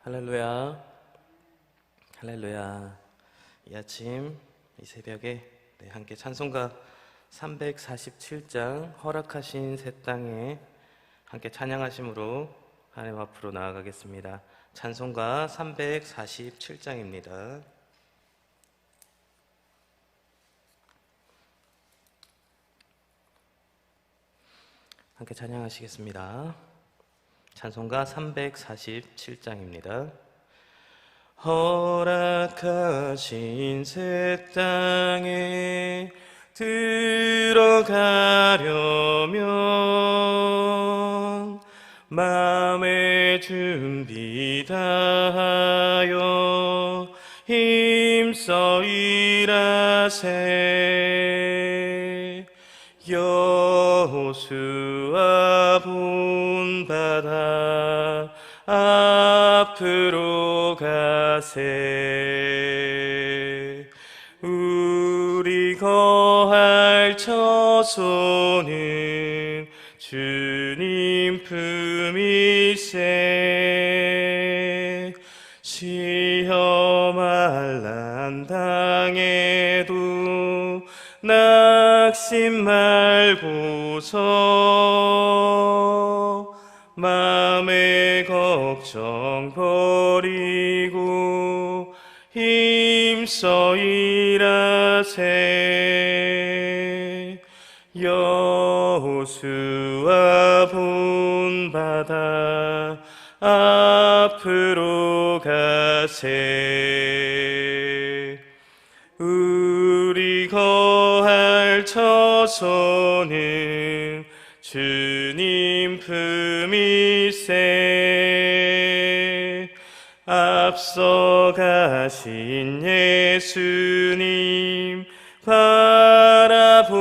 할렐루야, 할렐루야. 이 아침, 이 새벽에 함께 찬송가 347장 허락하신 새 땅에 함께 찬양하심으로 하나님 앞으로 나아가겠습니다. 찬송가 347장입니다. 함께 찬양하시겠습니다. 찬송가 347장입니다. 허락하신 새 땅에 들어가려면 마음의 준비 다하여 힘써 일하세. 여호수아 본바다 앞으로 가세. 우리 거할 처소는 주님 품이세. 시험할 난당해도 낙심 말고서 마음의 걱정 버리고 힘써 일하세. 여호수아 본바다 앞으로 가세. 우리 거할 처소는 주님 품이세. 앞서 가신 예수님 바라보면서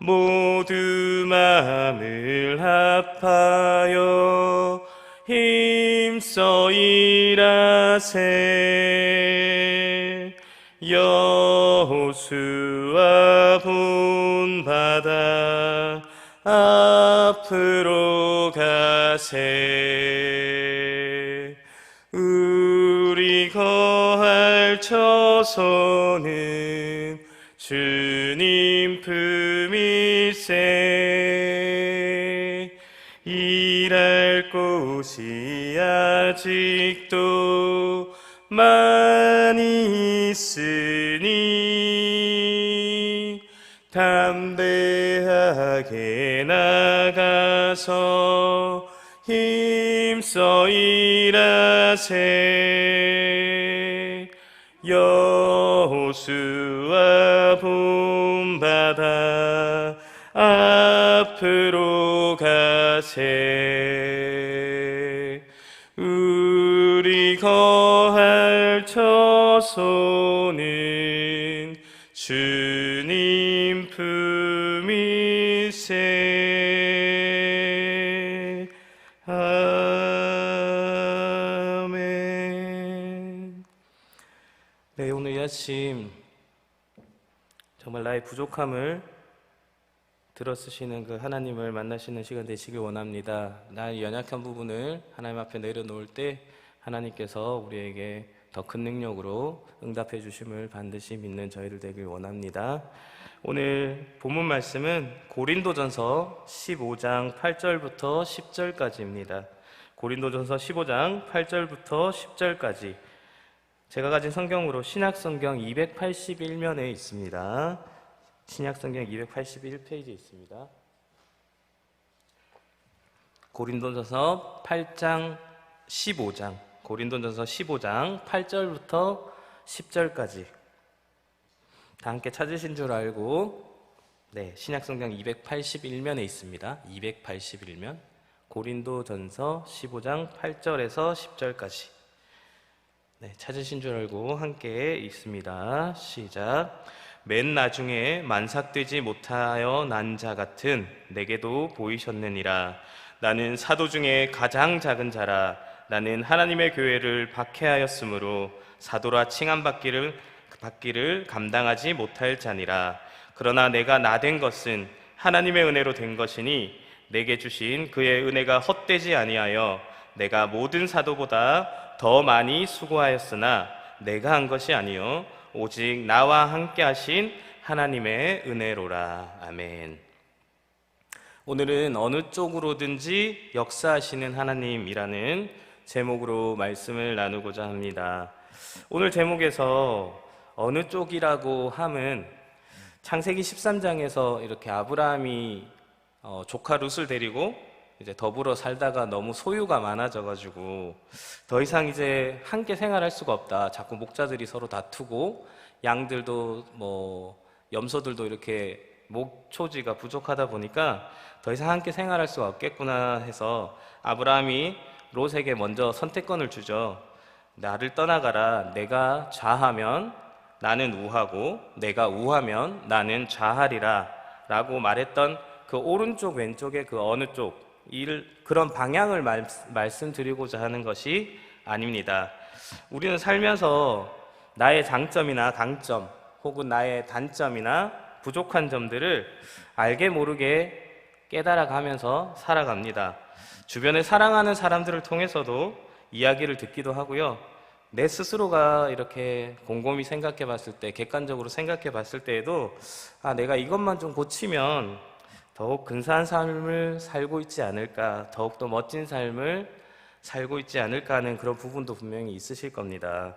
모두 마음을 합하여 힘써 일하세. 여호수아 본바다 앞으로 가세. 우리 거할 처소는 주님 품이세. 일할 곳이 아직도 많이 있으니 담대하게 나가서 힘써 일하세. 여호수아 본바다 앞으로 가세. 우리 거할 처소는 주님 품이세. 아멘. 네, 오늘 이 아침 정말 나의 부족함을 들어쓰시는 그 하나님을 만나시는 시간 되시길 원합니다. 나의 연약한 부분을 하나님 앞에 내려놓을 때 하나님께서 우리에게 더 큰 능력으로 응답해 주심을 반드시 믿는 저희들 되길 원합니다. 오늘 본문 말씀은 고린도전서 15장 8절부터 10절까지입니다. 고린도전서 15장 8절부터 10절까지 제가 가진 성경으로 신약성경 281면에 있습니다. 신약성경 281페이지에 있습니다. 고린도전서 15장 8절부터 10절까지 다 함께 찾으신 줄 알고 신약성경 281면에 있습니다. 281면 고린도전서 15장 8절에서 10절까지 찾으신 줄 알고 함께 읽습니다. 시작. 맨 나중에 만삭되지 못하여 난 자 같은 내게도 보이셨느니라. 나는 사도 중에 가장 작은 자라. 나는 하나님의 교회를 박해하였으므로 사도라 칭함받기를 감당하지 못할 자니라. 그러나 내가 나 된 것은 하나님의 은혜로 된 것이니 내게 주신 그의 은혜가 헛되지 아니하여 내가 모든 사도보다 더 많이 수고하였으나 내가 한 것이 아니요 오직 나와 함께 하신 하나님의 은혜로라. 아멘. 오늘은 어느 쪽으로든지 역사하시는 하나님이라는 제목으로 말씀을 나누고자 합니다. 오늘 제목에서 어느 쪽이라고 함은 창세기 13장에서 이렇게 아브라함이 조카 룻을 데리고 이제 더불어 살다가 너무 소유가 많아져가지고 더 이상 이제 함께 생활할 수가 없다. 자꾸 목자들이 서로 다투고 양들도 염소들도 이렇게 목초지가 부족하다 보니까 더 이상 함께 생활할 수가 없겠구나 해서 아브라함이 롯에게 먼저 선택권을 주죠. 나를 떠나가라. 내가 좌하면 나는 우하고 내가 우하면 나는 좌하리라 라고 말했던 그 오른쪽 왼쪽의 그 어느 쪽 그런 방향을 말씀드리고자 하는 것이 아닙니다. 우리는 살면서 나의 장점이나 강점 혹은 나의 단점이나 부족한 점들을 알게 모르게 깨달아가면서 살아갑니다. 주변에 사랑하는 사람들을 통해서도 이야기를 듣기도 하고요. 내 스스로가 이렇게 곰곰이 생각해 봤을 때, 객관적으로 생각해 봤을 때에도 내가 이것만 좀 고치면 더욱 근사한 삶을 살고 있지 않을까, 더욱더 멋진 삶을 살고 있지 않을까 하는 그런 부분도 분명히 있으실 겁니다.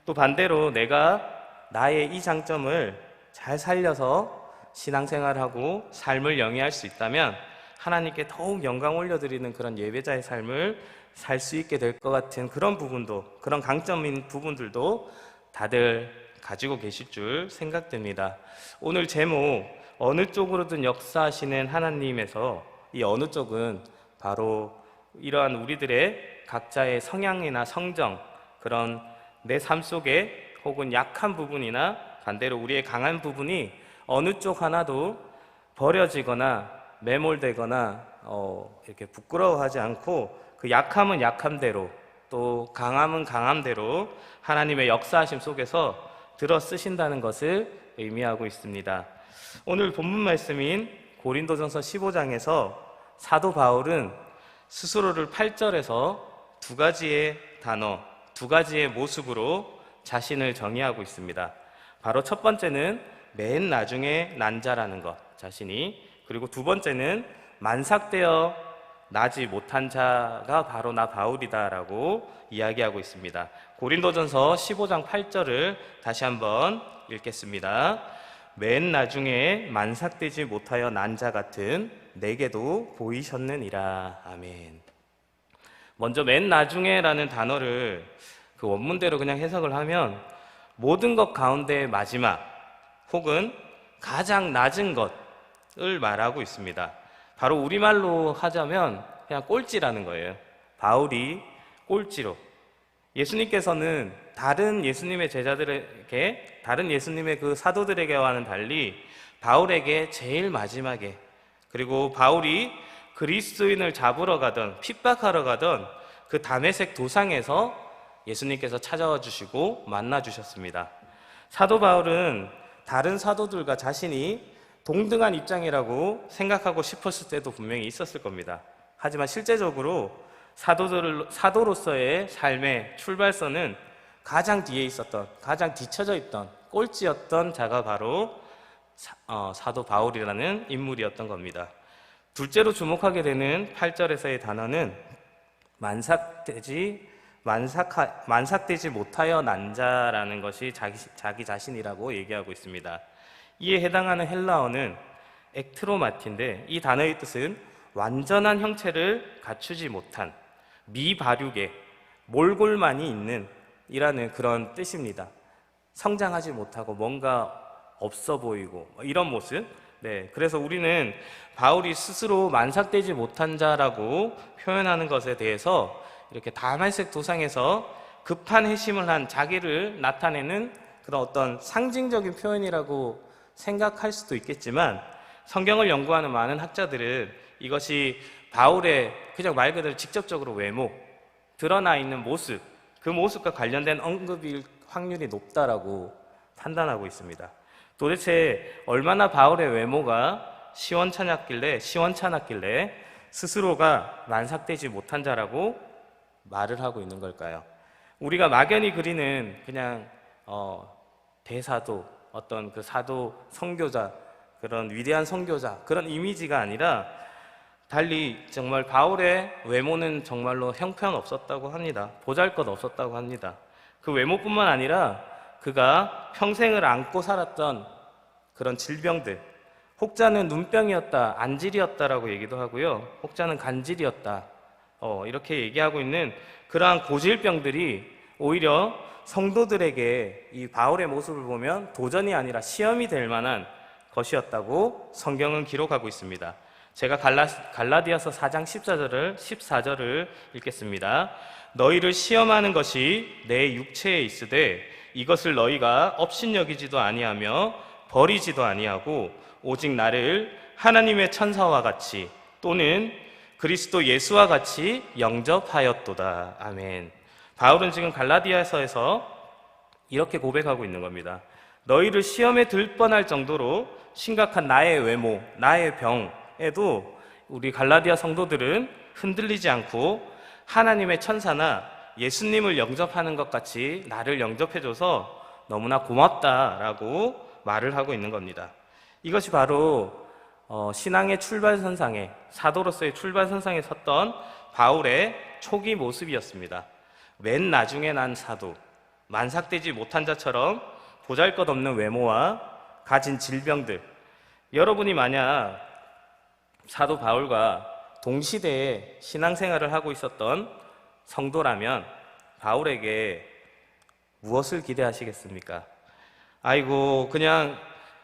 또 반대로 내가 나의 이 장점을 잘 살려서 신앙생활하고 삶을 영위할 수 있다면 하나님께 더욱 영광 올려드리는 그런 예배자의 삶을 살 수 있게 될 것 같은 그런 부분도, 그런 강점인 부분들도 다들 가지고 계실 줄 생각됩니다. 오늘 제목 어느 쪽으로든 역사하시는 하나님에서 이 어느 쪽은 바로 이러한 우리들의 각자의 성향이나 성정, 그런 내 삶 속에 혹은 약한 부분이나 반대로 우리의 강한 부분이 어느 쪽 하나도 버려지거나 매몰되거나 이렇게 부끄러워하지 않고 그 약함은 약함대로 또 강함은 강함대로 하나님의 역사하심 속에서 들어 쓰신다는 것을 의미하고 있습니다. 오늘 본문 말씀인 고린도전서 15장에서 사도 바울은 스스로를 8절에서 두 가지의 단어, 두 가지의 모습으로 자신을 정의하고 있습니다. 바로 첫 번째는 맨 나중에 난 자라는 것, 자신이. 그리고 두 번째는 만삭되어 나지 못한 자가 바로 나 바울이다라고 이야기하고 있습니다. 고린도전서 15장 8절을 다시 한번 읽겠습니다. 맨 나중에 만삭되지 못하여 난 자 같은 내게도 보이셨느니라. 아멘. 먼저 맨 나중에라는 단어를 그 원문대로 그냥 해석을 하면 모든 것 가운데 마지막 혹은 가장 낮은 것을 말하고 있습니다. 바로 우리말로 하자면 그냥 꼴찌라는 거예요. 바울이 꼴찌로. 예수님께서는 다른 예수님의 제자들에게, 다른 예수님의 그 사도들에게와는 달리 바울에게 제일 마지막에, 그리고 바울이 그리스도인을 잡으러 가던, 핍박하러 가던 그 다메섹 도상에서 예수님께서 찾아와 주시고 만나 주셨습니다. 사도 바울은 다른 사도들과 자신이 동등한 입장이라고 생각하고 싶었을 때도 분명히 있었을 겁니다. 하지만 실제적으로 사도로서의 삶의 출발선은 가장 뒤에 있었던, 가장 뒤처져 있던 꼴찌였던 자가 바로 사도 바울이라는 인물이었던 겁니다. 둘째로 주목하게 되는 8절에서의 단어는 만삭되지 못하여 난 자라는 것이 자기 자신이라고 얘기하고 있습니다. 이에 해당하는 헬라어는 액트로마티인데 이 단어의 뜻은 완전한 형체를 갖추지 못한, 미발육의, 몰골만이 있는 이라는 그런 뜻입니다. 성장하지 못하고 뭔가 없어 보이고 이런 모습. 그래서 우리는 바울이 스스로 만삭되지 못한 자라고 표현하는 것에 대해서 이렇게 다메섹 도상에서 급한 회심을 한 자기를 나타내는 그런 어떤 상징적인 표현이라고 생각할 수도 있겠지만 성경을 연구하는 많은 학자들은 이것이 바울의 그냥 말 그대로 직접적으로 외모, 드러나 있는 모습, 그 모습과 관련된 언급일 확률이 높다라고 판단하고 있습니다. 도대체 얼마나 바울의 외모가 시원찮았길래 스스로가 만삭되지 못한 자라고 말을 하고 있는 걸까요? 우리가 막연히 그리는 그냥 대사도, 어떤 그 사도, 선교자, 그런 위대한 선교자, 그런 이미지가 아니라 달리 정말 바울의 외모는 정말로 형편없었다고 합니다. 보잘것없었다고 합니다. 그 외모뿐만 아니라 그가 평생을 안고 살았던 그런 질병들, 혹자는 눈병이었다, 안질이었다라고 얘기도 하고요, 혹자는 간질이었다, 이렇게 얘기하고 있는 그러한 고질병들이 오히려 성도들에게 이 바울의 모습을 보면 도전이 아니라 시험이 될 만한 것이었다고 성경은 기록하고 있습니다. 제가 갈라디아서 4장 14절을 읽겠습니다. 너희를 시험하는 것이 내 육체에 있으되 이것을 너희가 업신여기지도 아니하며 버리지도 아니하고 오직 나를 하나님의 천사와 같이 또는 그리스도 예수와 같이 영접하였도다. 아멘. 바울은 지금 갈라디아서에서 이렇게 고백하고 있는 겁니다. 너희를 시험에 들 뻔할 정도로 심각한 나의 외모, 나의 병에도 우리 갈라디아 성도들은 흔들리지 않고 하나님의 천사나 예수님을 영접하는 것 같이 나를 영접해줘서 너무나 고맙다라고 말을 하고 있는 겁니다. 이것이 바로 신앙의 출발선상에, 사도로서의 출발선상에 섰던 바울의 초기 모습이었습니다. 맨 나중에 난 사도, 만삭되지 못한 자처럼 보잘것없는 외모와 가진 질병들, 여러분이 만약 사도 바울과 동시대에 신앙생활을 하고 있었던 성도라면 바울에게 무엇을 기대하시겠습니까? 아이고, 그냥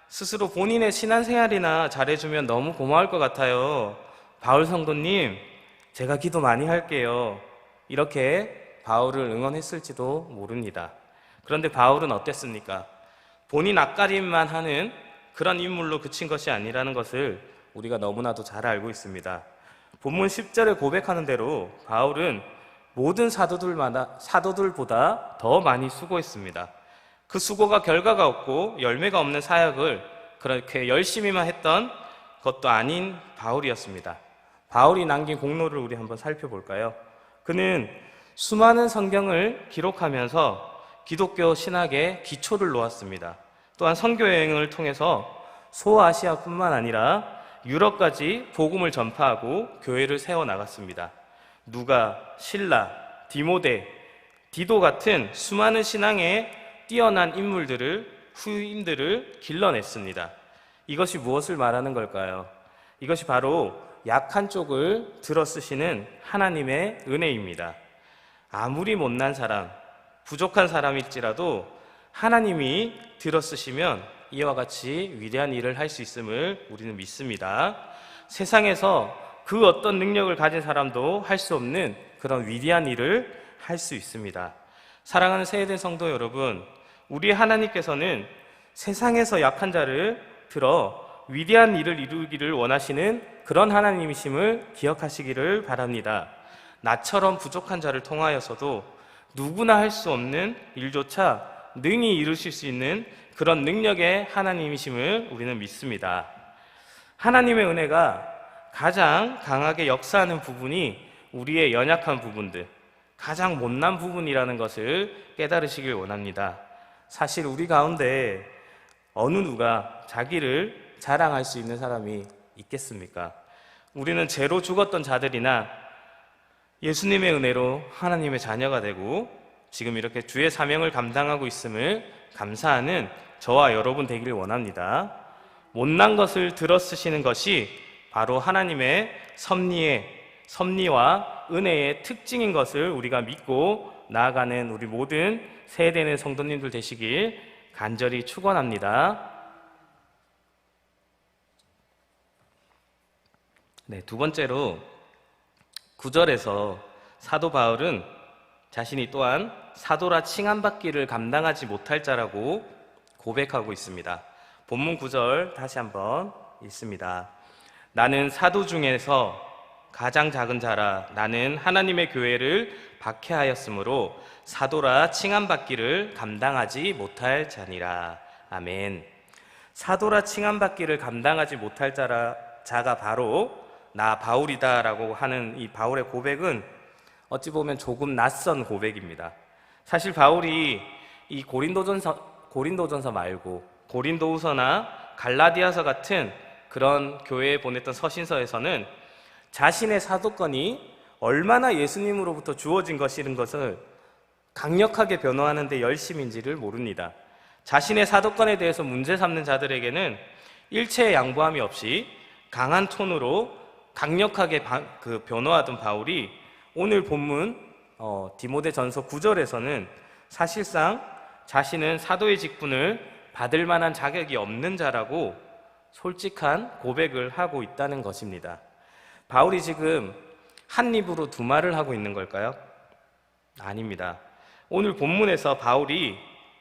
스스로 본인의 신앙생활이나 잘해주면 너무 고마울 것 같아요. 바울 성도님, 제가 기도 많이 할게요. 이렇게 바울을 응원했을지도 모릅니다. 그런데 바울은 어땠습니까? 본인 앞가림만 하는 그런 인물로 그친 것이 아니라는 것을 우리가 너무나도 잘 알고 있습니다. 본문 10절에 고백하는 대로 바울은 모든 사도들보다 더 많이 수고했습니다. 그 수고가 결과가 없고 열매가 없는 사역을 그렇게 열심히만 했던 것도 아닌 바울이었습니다. 바울이 남긴 공로를 우리 한번 살펴볼까요? 그는 수많은 성경을 기록하면서 기독교 신학의 기초를 놓았습니다. 또한 선교 여행을 통해서 소아시아뿐만 아니라 유럽까지 복음을 전파하고 교회를 세워나갔습니다. 누가, 실라, 디모데, 디도 같은 수많은 신앙에 뛰어난 인물들을, 후임들을 길러냈습니다. 이것이 무엇을 말하는 걸까요? 이것이 바로 약한 쪽을 들어쓰시는 하나님의 은혜입니다. 아무리 못난 사람, 부족한 사람일지라도 하나님이 들어쓰시면 이와 같이 위대한 일을 할 수 있음을 우리는 믿습니다. 세상에서 그 어떤 능력을 가진 사람도 할 수 없는 그런 위대한 일을 할 수 있습니다. 사랑하는 세대된 성도 여러분, 우리 하나님께서는 세상에서 약한 자를 들어 위대한 일을 이루기를 원하시는 그런 하나님이심을 기억하시기를 바랍니다. 나처럼 부족한 자를 통하여서도 누구나 할 수 없는 일조차 능히 이루실 수 있는 그런 능력의 하나님이심을 우리는 믿습니다. 하나님의 은혜가 가장 강하게 역사하는 부분이 우리의 연약한 부분들, 가장 못난 부분이라는 것을 깨달으시길 원합니다. 사실 우리 가운데 어느 누가 자기를 자랑할 수 있는 사람이 있겠습니까? 우리는 죄로 죽었던 자들이나 예수님의 은혜로 하나님의 자녀가 되고 지금 이렇게 주의 사명을 감당하고 있음을 감사하는 저와 여러분 되기를 원합니다. 못난 것을 들어쓰시는 것이 바로 하나님의 섭리와 은혜의 특징인 것을 우리가 믿고 나아가는 우리 모든 세대는 성도님들 되시길 간절히 축원합니다. 네, 두 번째로 9절에서 사도 바울은 자신이 또한 사도라 칭함받기를 감당하지 못할 자라고 고백하고 있습니다. 본문 9절 다시 한번 읽습니다. 나는 사도 중에서 가장 작은 자라. 나는 하나님의 교회를 박해하였으므로 사도라 칭함받기를 감당하지 못할 자니라. 아멘. 사도라 칭함받기를 감당하지 못할 자가 바로 나 바울이다라고 하는 이 바울의 고백은 어찌 보면 조금 낯선 고백입니다. 사실 바울이 이 고린도전서 말고 고린도후서나 갈라디아서 같은 그런 교회에 보냈던 서신서에서는 자신의 사도권이 얼마나 예수님으로부터 주어진 것이라는 것을 강력하게 변호하는 데 열심인지를 모릅니다. 자신의 사도권에 대해서 문제 삼는 자들에게는 일체의 양보함이 없이 강한 톤으로 강력하게 변호하던 바울이 오늘 본문 디모데전서 9절에서는 사실상 자신은 사도의 직분을 받을 만한 자격이 없는 자라고 솔직한 고백을 하고 있다는 것입니다. 바울이 지금 한 입으로 두 말을 하고 있는 걸까요? 아닙니다. 오늘 본문에서 바울이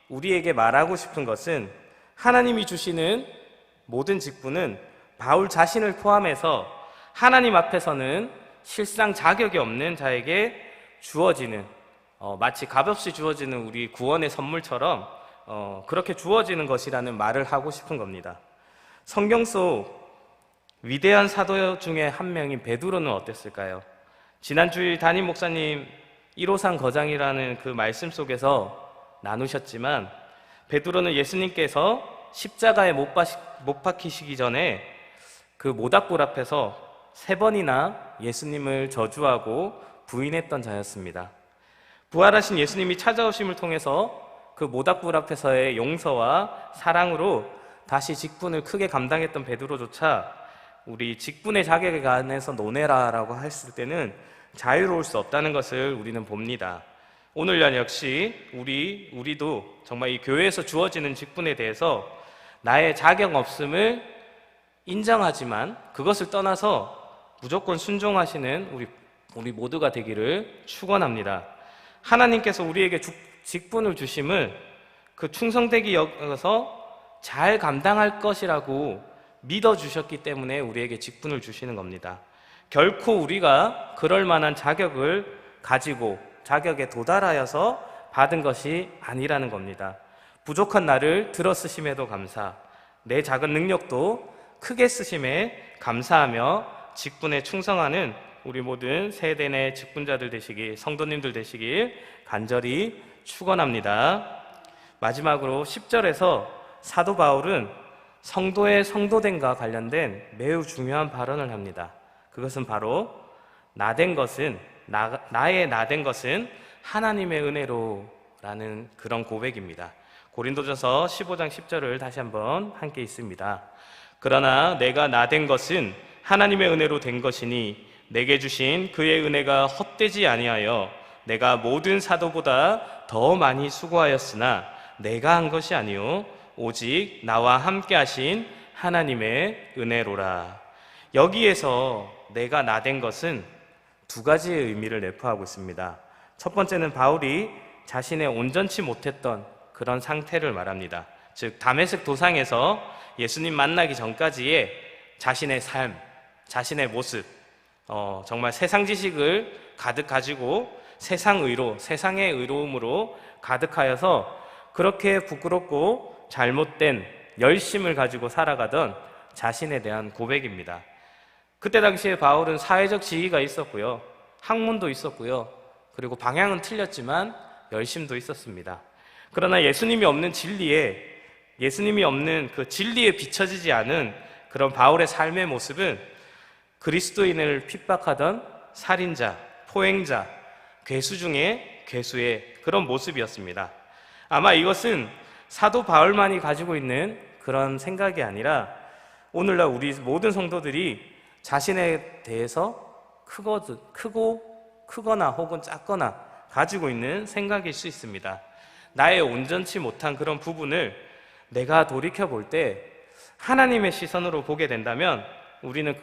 우리에게 말하고 싶은 것은 하나님이 주시는 모든 직분은 바울 자신을 포함해서 하나님 앞에서는 실상 자격이 없는 자에게 주어지는 마치 값없이 주어지는 우리 구원의 선물처럼 그렇게 주어지는 것이라는 말을 하고 싶은 겁니다. 성경 속 위대한 사도 중에 한 명인 베드로는 어땠을까요? 지난 주일 담임 목사님 1호상 거장이라는 그 말씀 속에서 나누셨지만 베드로는 예수님께서 십자가에 못 박히시기 전에 그 모닥불 앞에서 3번이나 예수님을 저주하고 부인했던 자였습니다. 부활하신 예수님이 찾아오심을 통해서 그 모닥불 앞에서의 용서와 사랑으로 다시 직분을 크게 감당했던 베드로조차 우리 직분의 자격에 관해서 논해라라고 했을 때는 자유로울 수 없다는 것을 우리는 봅니다. 오늘날 역시 우리도 정말 이 교회에서 주어지는 직분에 대해서 나의 자격 없음을 인정하지만 그것을 떠나서 무조건 순종하시는 우리 모두가 되기를 축원합니다. 하나님께서 우리에게 직분을 주심을 그 충성되게 여겨서 잘 감당할 것이라고 믿어주셨기 때문에 우리에게 직분을 주시는 겁니다. 결코 우리가 그럴 만한 자격을 가지고 자격에 도달하여서 받은 것이 아니라는 겁니다. 부족한 나를 들어 쓰심에도 감사, 내 작은 능력도 크게 쓰심에 감사하며 직분에 충성하는 우리 모든 세대 내 직분자들 되시길, 성도님들 되시길 간절히 축원합니다. 마지막으로 10절에서 사도 바울은 성도의 성도됨과 관련된 매우 중요한 발언을 합니다. 그것은 바로 나의 나된 것은 하나님의 은혜로 라는 그런 고백입니다. 고린도전서 15장 10절을 다시 한번 함께 읽습니다. 그러나 내가 나된 것은 하나님의 은혜로 된 것이니 내게 주신 그의 은혜가 헛되지 아니하여 내가 모든 사도보다 더 많이 수고하였으나 내가 한 것이 아니요 오직 나와 함께 하신 하나님의 은혜로라. 여기에서 내가 나된 것은 두 가지의 의미를 내포하고 있습니다. 첫 번째는 바울이 자신의 온전치 못했던 그런 상태를 말합니다. 즉 다메섹 도상에서 예수님 만나기 전까지의 자신의 삶, 자신의 모습, 정말 세상 지식을 가득 가지고 세상의 의로움으로 가득하여서 그렇게 부끄럽고 잘못된 열심을 가지고 살아가던 자신에 대한 고백입니다. 그때 당시에 바울은 사회적 지위가 있었고요, 학문도 있었고요, 그리고 방향은 틀렸지만 열심도 있었습니다. 그러나 예수님이 없는 그 진리에 비춰지지 않은 그런 바울의 삶의 모습은 그리스도인을 핍박하던 살인자, 포행자, 괴수 중에 괴수의 그런 모습이었습니다. 아마 이것은 사도 바울만이 가지고 있는 그런 생각이 아니라 오늘날 우리 모든 성도들이 자신에 대해서 크거나 혹은 작거나 가지고 있는 생각일 수 있습니다. 나의 온전치 못한 그런 부분을 내가 돌이켜볼 때 하나님의 시선으로 보게 된다면 우리는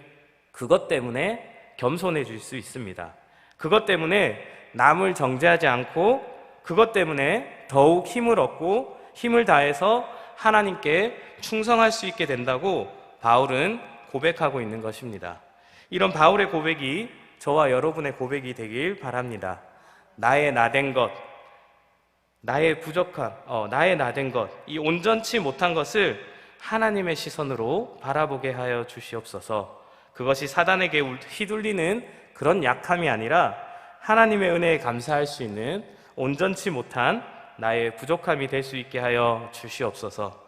그것 때문에 겸손해질 수 있습니다. 그것 때문에 남을 정죄하지 않고 그것 때문에 더욱 힘을 얻고 힘을 다해서 하나님께 충성할 수 있게 된다고 바울은 고백하고 있는 것입니다. 이런 바울의 고백이 저와 여러분의 고백이 되길 바랍니다. 나의 나된 것, 나의 부족함, 나의 나된 것, 이 온전치 못한 것을 하나님의 시선으로 바라보게 하여 주시옵소서. 그것이 사단에게 휘둘리는 그런 약함이 아니라 하나님의 은혜에 감사할 수 있는 온전치 못한 나의 부족함이 될 수 있게 하여 주시옵소서.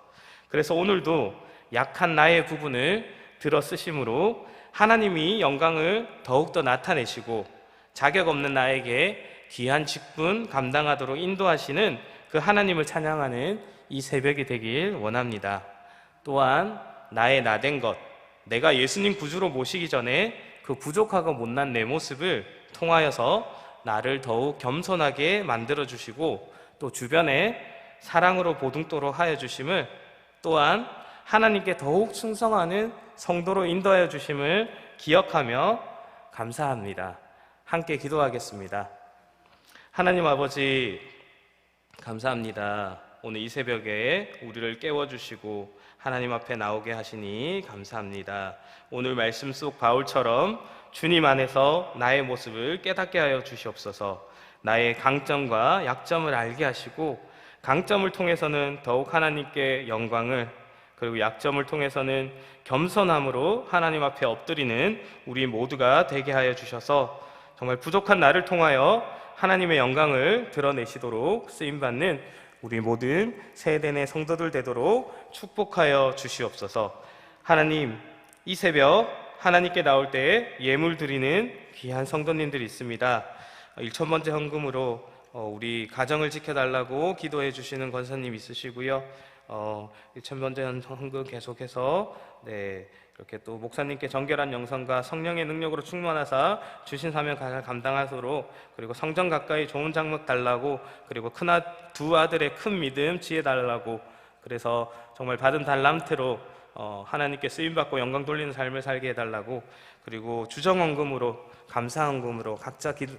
그래서 오늘도 약한 나의 부분을 들어 쓰심으로 하나님이 영광을 더욱더 나타내시고 자격 없는 나에게 귀한 직분 감당하도록 인도하시는 그 하나님을 찬양하는 이 새벽이 되길 원합니다. 또한 나의 나된 것, 내가 예수님 구주로 모시기 전에 그 부족하고 못난 내 모습을 통하여서 나를 더욱 겸손하게 만들어 주시고 또 주변에 사랑으로 보듬도록 하여 주심을, 또한 하나님께 더욱 충성하는 성도로 인도하여 주심을 기억하며 감사합니다. 함께 기도하겠습니다. 하나님 아버지, 감사합니다. 오늘 이 새벽에 우리를 깨워주시고 하나님 앞에 나오게 하시니 감사합니다. 오늘 말씀 속 바울처럼 주님 안에서 나의 모습을 깨닫게 하여 주시옵소서. 나의 강점과 약점을 알게 하시고 강점을 통해서는 더욱 하나님께 영광을, 그리고 약점을 통해서는 겸손함으로 하나님 앞에 엎드리는 우리 모두가 되게 하여 주셔서 정말 부족한 나를 통하여 하나님의 영광을 드러내시도록 쓰임받는 우리 모든 세대내 성도들 되도록 축복하여 주시옵소서. 하나님, 이 새벽 하나님께 나올 때 예물 드리는 귀한 성도님들이 있습니다. 1,000번째 헌금으로 우리 가정을 지켜달라고 기도해 주시는 권사님 있으시고요. 1,000번째 헌금 계속해서 이렇게 또 목사님께 정결한 영성과 성령의 능력으로 충만하사 주신 사명 감당하도록, 그리고 성전 가까이 좋은 장막 달라고, 그리고 두 아들의 큰 믿음 지혜 달라고, 그래서 정말 받은 달란트로 하나님께 쓰임받고 영광 돌리는 삶을 살게 해달라고, 그리고 주정헌금으로, 감사헌금으로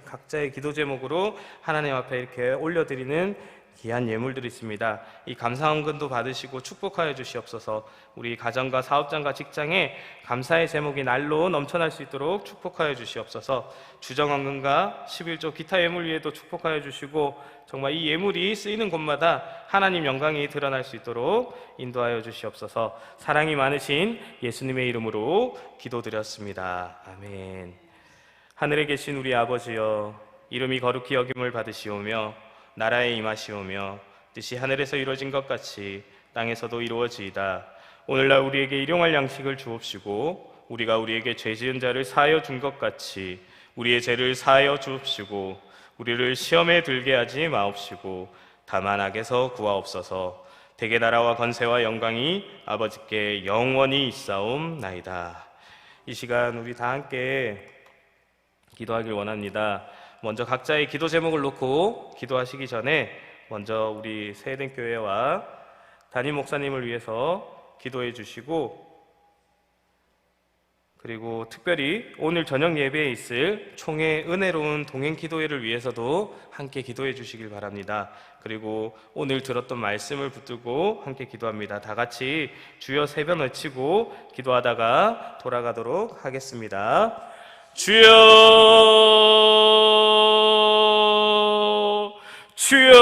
각자의 기도 제목으로 하나님 앞에 이렇게 올려드리는 귀한 예물들이 있습니다. 이 감사헌금도 받으시고 축복하여 주시옵소서. 우리 가정과 사업장과 직장에 감사의 제목이 날로 넘쳐날 수 있도록 축복하여 주시옵소서. 주정헌금과 11조 기타 예물 위에도 축복하여 주시고 정말 이 예물이 쓰이는 곳마다 하나님 영광이 드러날 수 있도록 인도하여 주시옵소서. 사랑이 많으신 예수님의 이름으로 기도드렸습니다. 아멘. 하늘에 계신 우리 아버지여, 이름이 거룩히 여김을 받으시오며 나라에 임하시오며 뜻이 하늘에서 이루어진 것 같이 땅에서도 이루어지이다. 오늘날 우리에게 일용할 양식을 주옵시고 우리가 우리에게 죄 지은 자를 사하여 준 것 같이 우리의 죄를 사하여 주옵시고 우리를 시험에 들게 하지 마옵시고 다만 악에서 구하옵소서. 대개 나라와 권세와 영광이 아버지께 영원히 있사옵나이다. 이 시간 우리 다 함께 기도하길 원합니다. 먼저 각자의 기도 제목을 놓고 기도하시기 전에 먼저 우리 세에덴교회와 담임 목사님을 위해서 기도해 주시고, 그리고 특별히 오늘 저녁 예배에 있을 총회 은혜로운 동행 기도회를 위해서도 함께 기도해 주시길 바랍니다. 그리고 오늘 들었던 말씀을 붙들고 함께 기도합니다. 다 같이 주여 세 번 외치고 기도하다가 돌아가도록 하겠습니다. 주여, 주여,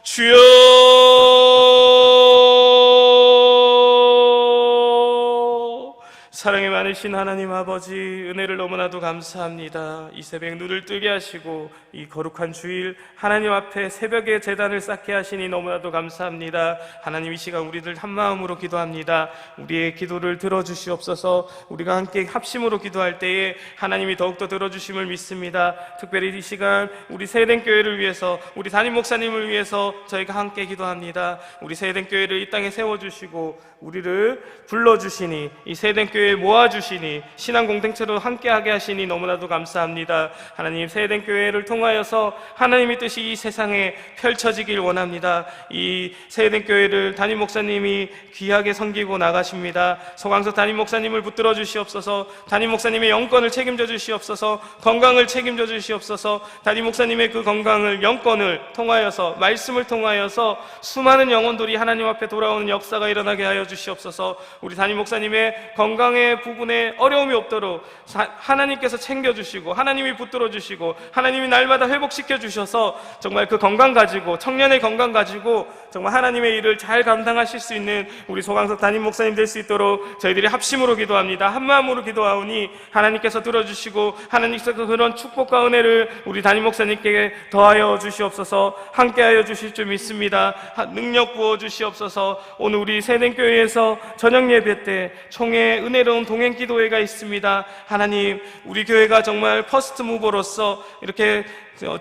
주여, 사랑이 많으신 하나님 아버지, 은혜를 너무나도 감사합니다. 이 새벽 눈을 뜨게 하시고 이 거룩한 주일 하나님 앞에 새벽에 제단을 쌓게 하시니 너무나도 감사합니다. 하나님, 이 시간 우리들 한 마음으로 기도합니다. 우리의 기도를 들어주시옵소서. 우리가 함께 합심으로 기도할 때에 하나님이 더욱더 들어주심을 믿습니다. 특별히 이 시간 우리 세에덴교회를 위해서, 우리 담임 목사님을 위해서 저희가 함께 기도합니다. 우리 세에덴교회를 이 땅에 세워주시고 우리를 불러주시니, 이 세에덴교회에 모아주시니, 신앙 공동체로 함께하게 하시니 너무나도 감사합니다. 하나님, 세에덴교회를 통하여서 하나님의 뜻이 이 세상에 펼쳐지길 원합니다. 이 세에덴교회를 담임 목사님이 귀하게 섬기고 나가십니다. 서광석 담임 목사님을 붙들어 주시옵소서. 담임 목사님의 영권을 책임져 주시옵소서. 건강을 책임져 주시옵소서. 담임 목사님의 그 건강을, 영권을 통하여서, 말씀을 통하여서 수많은 영혼들이 하나님 앞에 돌아오는 역사가 일어나게 하여 주시옵소서. 우리 담임 목사님의 건강에 건강의 부분에 어려움이 없도록 하나님께서 챙겨주시고 하나님이 붙들어 주시고 하나님이 날마다 회복시켜 주셔서 정말 그 건강 가지고 청년의 건강 가지고 정말 하나님의 일을 잘 감당하실 수 있는 우리 소강석 담임 목사님 될 수 있도록 저희들이 합심으로 기도합니다. 한마음으로 기도하오니 하나님께서 들어주시고 하나님께서 그런 축복과 은혜를 우리 담임 목사님께 더하여 주시옵소서. 함께하여 주실 줄 믿습니다. 능력 부어 주시옵소서. 오늘 우리 세den교회에서 저녁 예배 때 총회 은혜로운 동행 기도회가 있습니다. 하나님, 우리 교회가 정말 퍼스트 무버로서 이렇게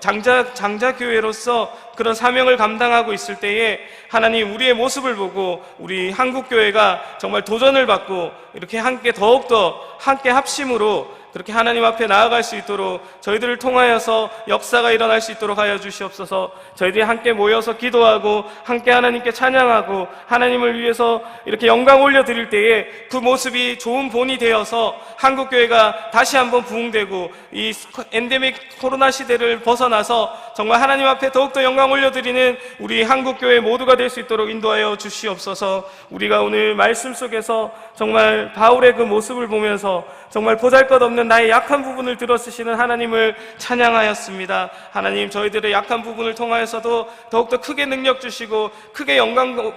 장자 교회로서 그런 사명을 감당하고 있을 때에 하나님, 우리의 모습을 보고 우리 한국 교회가 정말 도전을 받고 이렇게 함께 더욱더 함께 합심으로 그렇게 하나님 앞에 나아갈 수 있도록 저희들을 통하여서 역사가 일어날 수 있도록 하여 주시옵소서. 저희들이 함께 모여서 기도하고 함께 하나님께 찬양하고 하나님을 위해서 이렇게 영광 올려드릴 때에 그 모습이 좋은 본이 되어서 한국교회가 다시 한번 부흥되고 이 엔데믹 코로나 시대를 벗어나서 정말 하나님 앞에 더욱더 영광 올려드리는 우리 한국교회 모두가 될 수 있도록 인도하여 주시옵소서. 우리가 오늘 말씀 속에서 정말 바울의 그 모습을 보면서 정말 보잘것없는 나의 약한 부분을 들어쓰시는 하나님을 찬양하였습니다. 하나님, 저희들의 약한 부분을 통하여서도 더욱더 크게 능력 주시고 크게 영광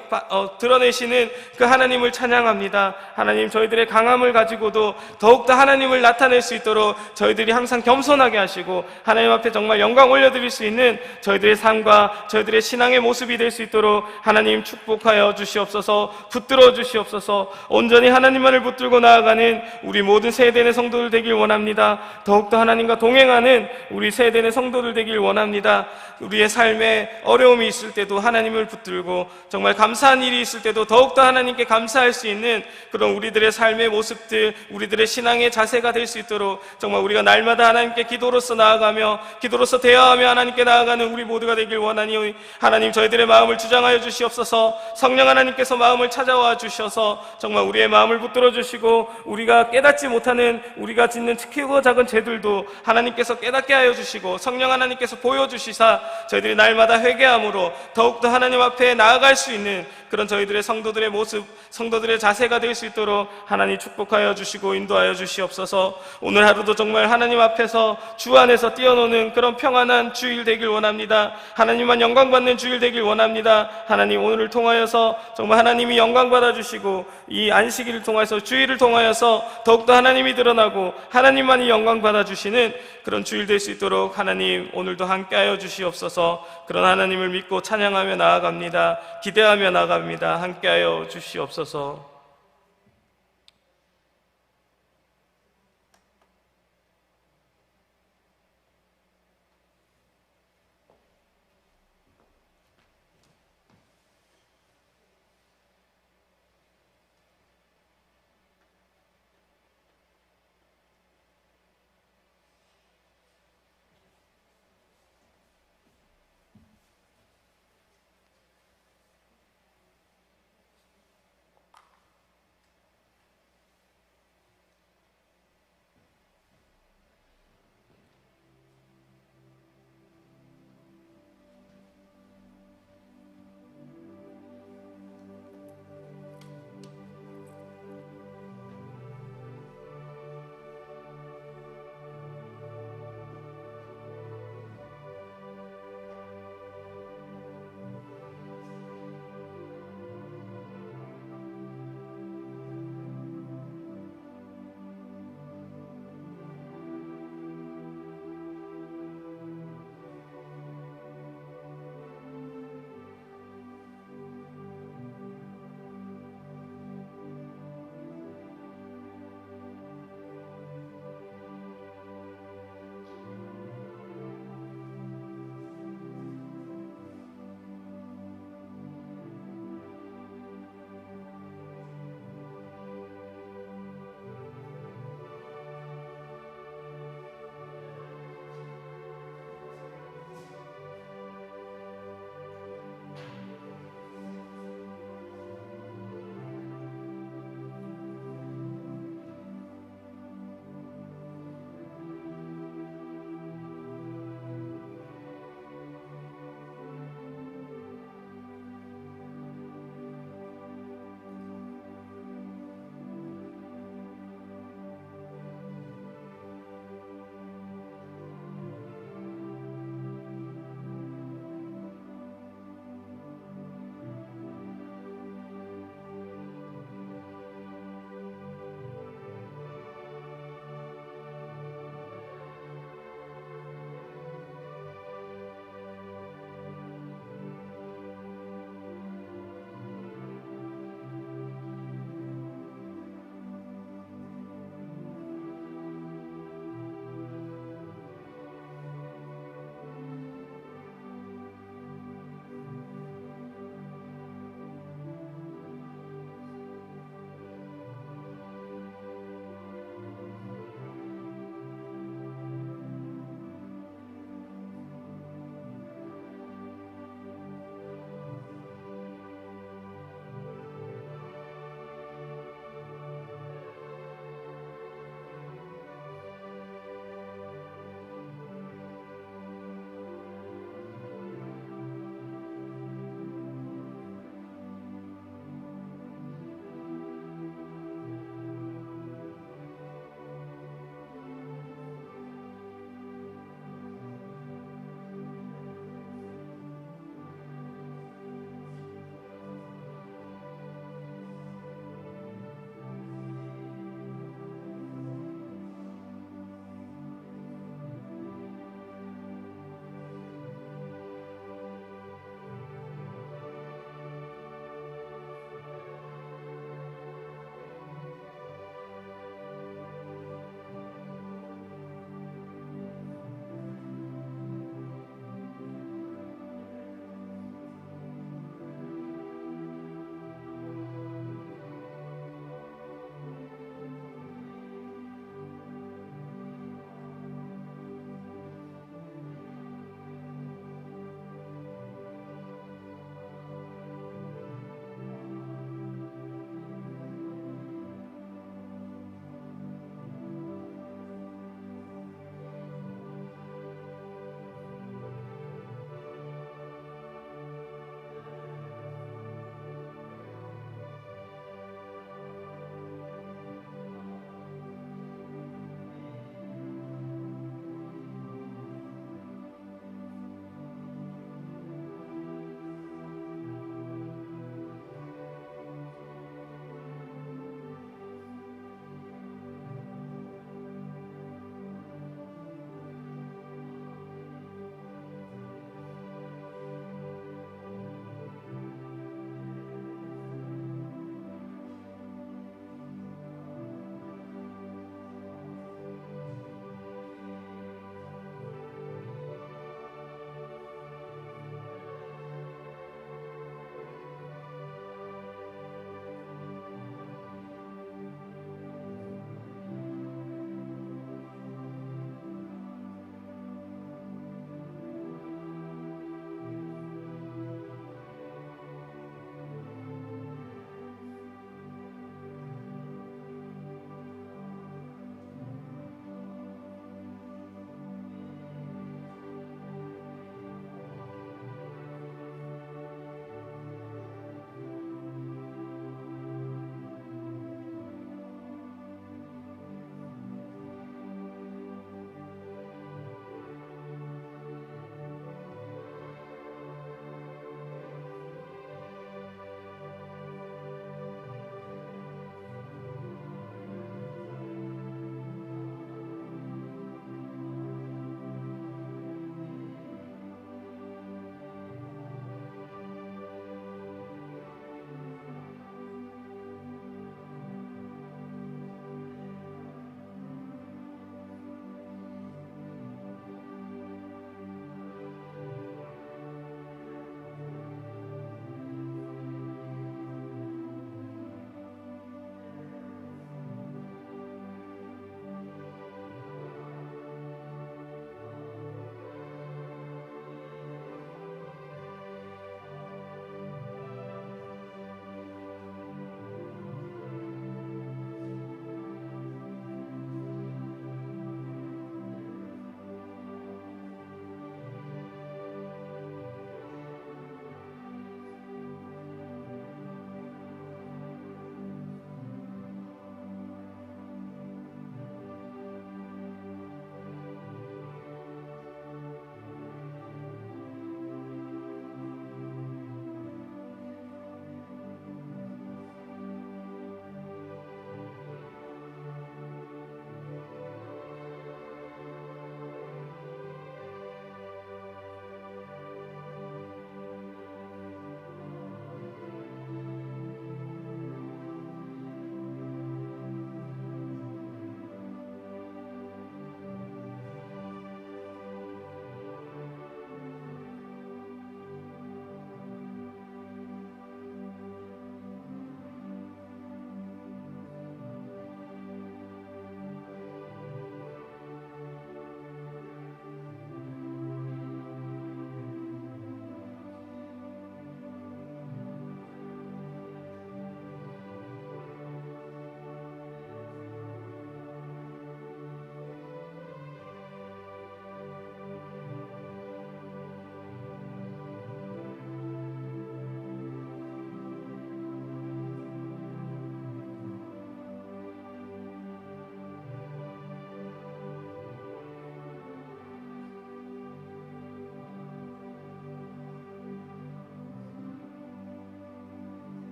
드러내시는 그 하나님을 찬양합니다. 하나님, 저희들의 강함을 가지고도 더욱더 하나님을 나타낼 수 있도록 저희들이 항상 겸손하게 하시고 하나님 앞에 정말 영광 올려드릴 수 있는 저희들의 삶과 저희들의 신앙의 모습이 될 수 있도록 하나님 축복하여 주시옵소서. 붙들어 주시옵소서. 온전히 하나님만을 붙들고 나아가는 우리 모든 세대의 성도들 되길 원합니다. 더욱더 하나님과 동행하는 우리 세대의 성도들 되길 원합니다. 우리의 삶에 어려움이 있을 때도 하나님을 붙들고 정말 감사한 일이 있을 때도 더욱더 하나님께 감사할 수 있는 그런 우리들의 삶의 모습들, 우리들의 신앙의 자세가 될 수 있도록 정말 우리가 날마다 하나님께 기도로서 나아가며 기도로서 대화하며 하나님께 나아가는 우리 모두가 되길 원하니 하나님, 저희들의 마음을 주장하여 주시옵소서. 성령 하나님께서 마음을 찾아와 주셔서 정말 우리의 마음을 붙들어 주시고 우리가 깨닫지 못하는 우리가 짓는 크고 작은 죄들도 하나님께서 깨닫게 하여 주시고 성령 하나님께서 보여주시사 저희들이 날마다 회개함으로 더욱더 하나님 앞에 나아갈 수 있는 그런 저희들의 성도들의 모습, 성도들의 자세가 될 수 있도록 하나님 축복하여 주시고 인도하여 주시옵소서. 오늘 하루도 정말 하나님 앞에서 주 안에서 뛰어노는 그런 평안한 주일 되길 원합니다. 하나님만 영광 받는 주일 되길 원합니다. 하나님, 오늘을 통하여서 정말 하나님이 영광 받아 주시고 이 안식일을 통해서 주일을 통하여서 더욱더 하나님이 드러나고 하나님만이 영광 받아 주시는 그런 주일 될 수 있도록 하나님, 오늘도 함께하여 주시옵소서. 그런 하나님을 믿고 찬양하며 나아갑니다. 기대하며 나아갑니다. 함께하여 주시옵소서.